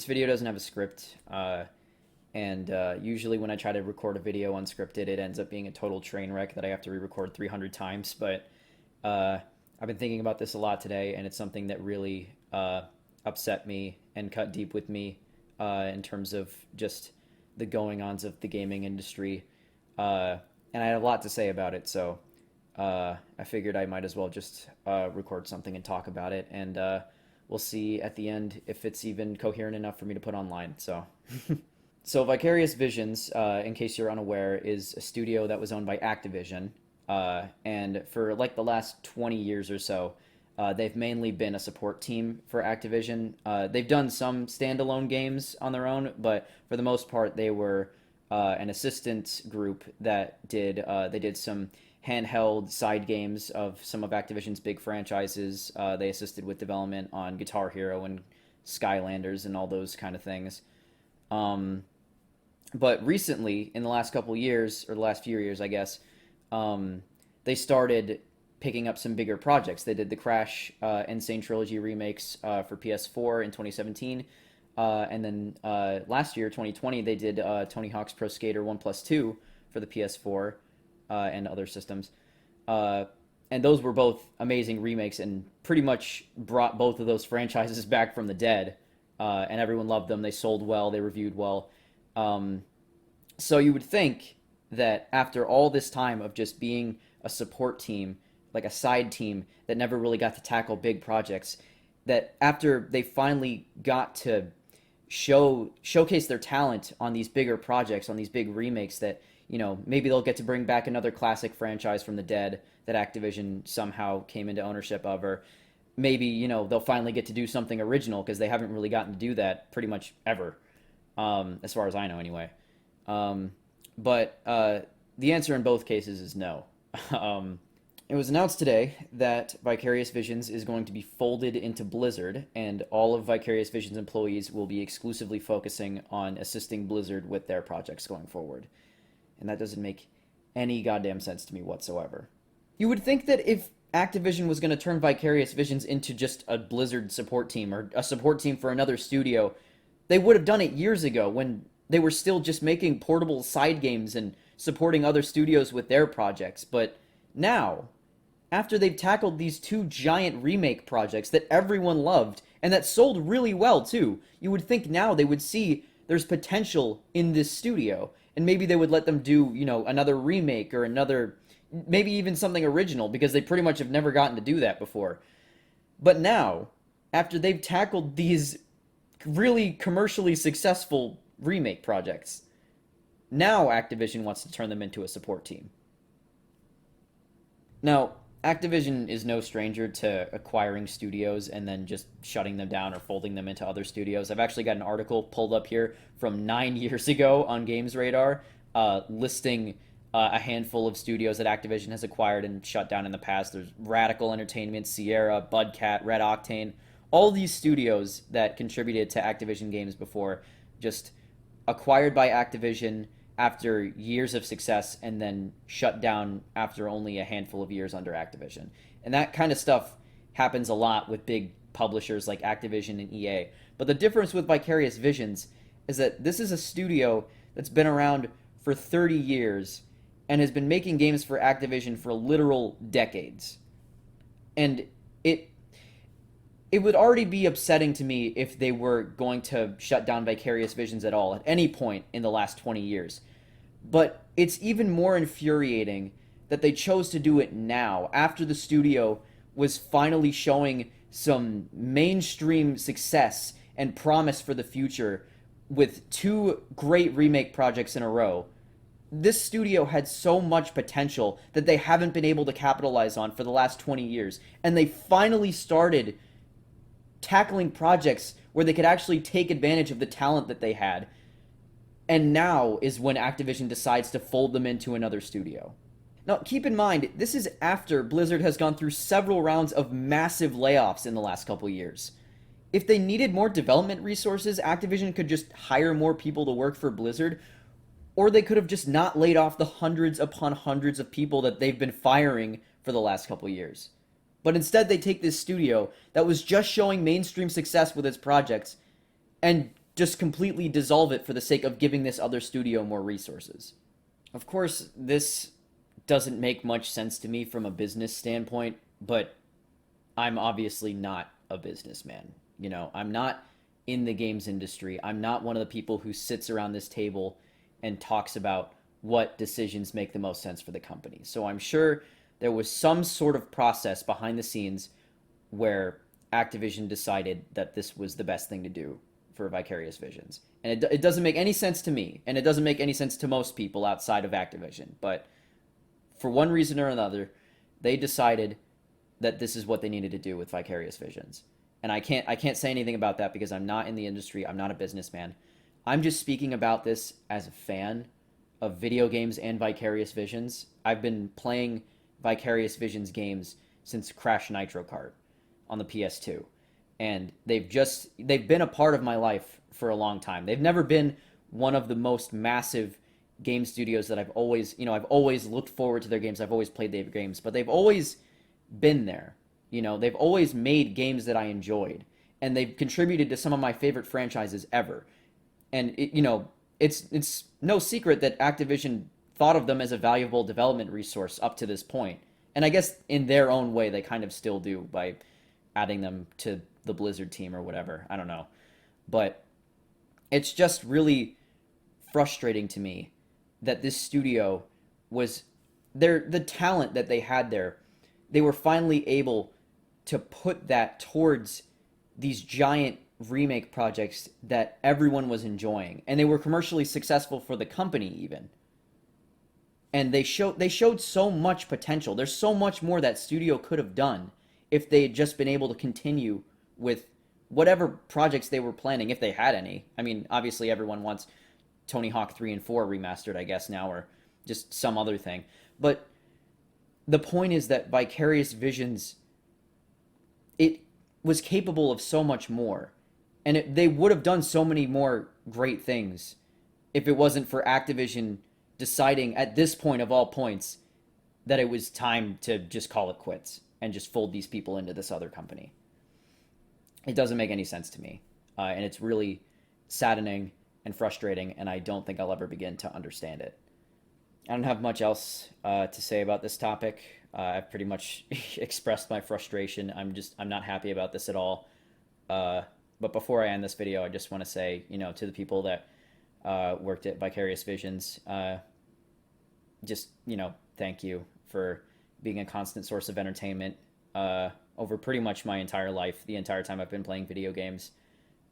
This video doesn't have a script, and usually when I try to record a video unscripted, it ends up being a total train wreck that I have to re-record 300 times. But I've been thinking about this a lot today, and it's something that really upset me and cut deep with me in terms of just the going-ons of the gaming industry. And I had a lot to say about it, so I figured I might as well just record something and talk about it, and we'll see at the end if it's even coherent enough for me to put online. So Vicarious Visions, in case you're unaware, is a studio that was owned by Activision, and for like the last 20 years or so, they've mainly been a support team for Activision. They've done some standalone games on their own, but for the most part, they were an assistant group that did some handheld side games of some of Activision's big franchises. They assisted with development on Guitar Hero and Skylanders and all those kind of things. But recently, in the last couple years, or the last few years, I guess, they started picking up some bigger projects. They did the Crash Insane Trilogy remakes for PS4 in 2017. And then last year, 2020, they did Tony Hawk's Pro Skater 1+2 for the PS4 and other systems. And those were both amazing remakes and pretty much brought both of those franchises back from the dead. And everyone loved them. They sold well. They reviewed well. So you would think that after all this time of just being a support team, like a side team that never really got to tackle big projects, that after they finally got to showcase their talent on these bigger projects, on these big remakes, that maybe they'll get to bring back another classic franchise from the dead that Activision somehow came into ownership of, or maybe they'll finally get to do something original, because they haven't really gotten to do that pretty much ever, as far as I know anyway. But the answer in both cases is no. It was announced today that Vicarious Visions is going to be folded into Blizzard, and all of Vicarious Visions employees will be exclusively focusing on assisting Blizzard with their projects going forward. And that doesn't make any goddamn sense to me whatsoever. You would think that if Activision was going to turn Vicarious Visions into just a Blizzard support team, or a support team for another studio, they would have done it years ago when they were still just making portable side games and supporting other studios with their projects. But now, after they've tackled these two giant remake projects that everyone loved and that sold really well too, you would think now they would see there's potential in this studio, and maybe they would let them do, another remake, or another, maybe even something original, because they pretty much have never gotten to do that before. But now, after they've tackled these really commercially successful remake projects, now Activision wants to turn them into a support team. Now, Activision is no stranger to acquiring studios and then just shutting them down or folding them into other studios. I've actually got an article pulled up here from 9 years ago on Games Radar, listing a handful of studios that Activision has acquired and shut down in the past. There's Radical Entertainment, Sierra, Budcat, Red Octane, all these studios that contributed to Activision games before, just acquired by Activision after years of success and then shut down after only a handful of years under Activision. And that kind of stuff happens a lot with big publishers like Activision and EA. But the difference with Vicarious Visions is that this is a studio that's been around for 30 years and has been making games for Activision for literal decades. And it would already be upsetting to me if they were going to shut down Vicarious Visions at all at any point in the last 20 years. But it's even more infuriating that they chose to do it now, after the studio was finally showing some mainstream success and promise for the future with two great remake projects in a row. This studio had so much potential that they haven't been able to capitalize on for the last 20 years, and they finally started tackling projects where they could actually take advantage of the talent that they had. And now is when Activision decides to fold them into another studio. Now, keep in mind, this is after Blizzard has gone through several rounds of massive layoffs in the last couple years. If they needed more development resources, Activision could just hire more people to work for Blizzard, or they could have just not laid off the hundreds upon hundreds of people that they've been firing for the last couple years. But instead, they take this studio that was just showing mainstream success with its projects and just completely dissolve it for the sake of giving this other studio more resources. Of course, this doesn't make much sense to me from a business standpoint, but I'm obviously not a businessman. I'm not in the games industry. I'm not one of the people who sits around this table and talks about what decisions make the most sense for the company. So I'm sure there was some sort of process behind the scenes where Activision decided that this was the best thing to do for Vicarious Visions. And it doesn't make any sense to me, and it doesn't make any sense to most people outside of Activision. But for one reason or another, they decided that this is what they needed to do with Vicarious Visions. And I can't say anything about that because I'm not in the industry. I'm not a businessman. I'm just speaking about this as a fan of video games and Vicarious Visions. I've been playing Vicarious Visions games since Crash Nitro Kart on the PS2. And they've been a part of my life for a long time. They've never been one of the most massive game studios that I've always looked forward to their games. I've always played their games, but they've always been there. They've always made games that I enjoyed, and they've contributed to some of my favorite franchises ever. And it's no secret that Activision thought of them as a valuable development resource up to this point. And I guess in their own way, they kind of still do by adding them to the Blizzard team or whatever. I don't know. But it's just really frustrating to me that this studio was the talent that they had there. They were finally able to put that towards these giant remake projects that everyone was enjoying, and they were commercially successful for the company even. And they showed so much potential. There's so much more that studio could have done if they had just been able to continue with whatever projects they were planning, if they had any. I mean, obviously everyone wants Tony Hawk 3 and 4 remastered, I guess now, or just some other thing. But the point is that Vicarious Visions, it was capable of so much more. And they would have done so many more great things if it wasn't for Activision deciding at this point of all points that it was time to just call it quits and just fold these people into this other company. It doesn't make any sense to me. And it's really saddening and frustrating, and I don't think I'll ever begin to understand it. I don't have much else to say about this topic. I've pretty much expressed my frustration. I'm not happy about this at all. But before I end this video, I just want to say, to the people that worked at Vicarious Visions, thank you for being a constant source of entertainment over pretty much my entire life, the entire time I've been playing video games,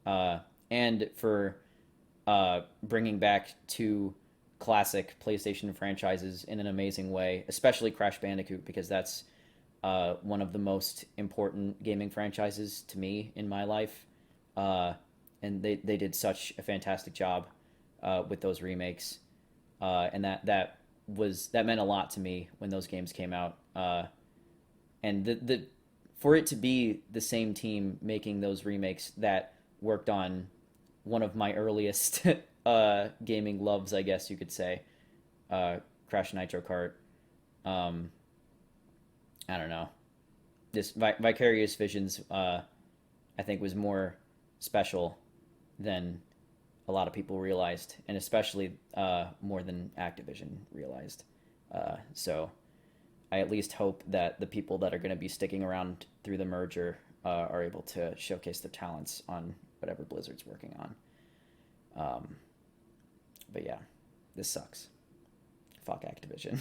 and for bringing back two classic PlayStation franchises in an amazing way, especially Crash Bandicoot, because that's one of the most important gaming franchises to me in my life. And they did such a fantastic job with those remakes, and that meant a lot to me when those games came out. And for it to be the same team making those remakes that worked on one of my earliest gaming loves, I guess you could say, Crash Nitro Kart. I don't know. This Vicarious Visions, I think, was more special than a lot of people realized, and especially more than Activision realized. So I at least hope that the people that are going to be sticking around through the merger are able to showcase their talents on whatever Blizzard's working on. But yeah, this sucks. Fuck Activision.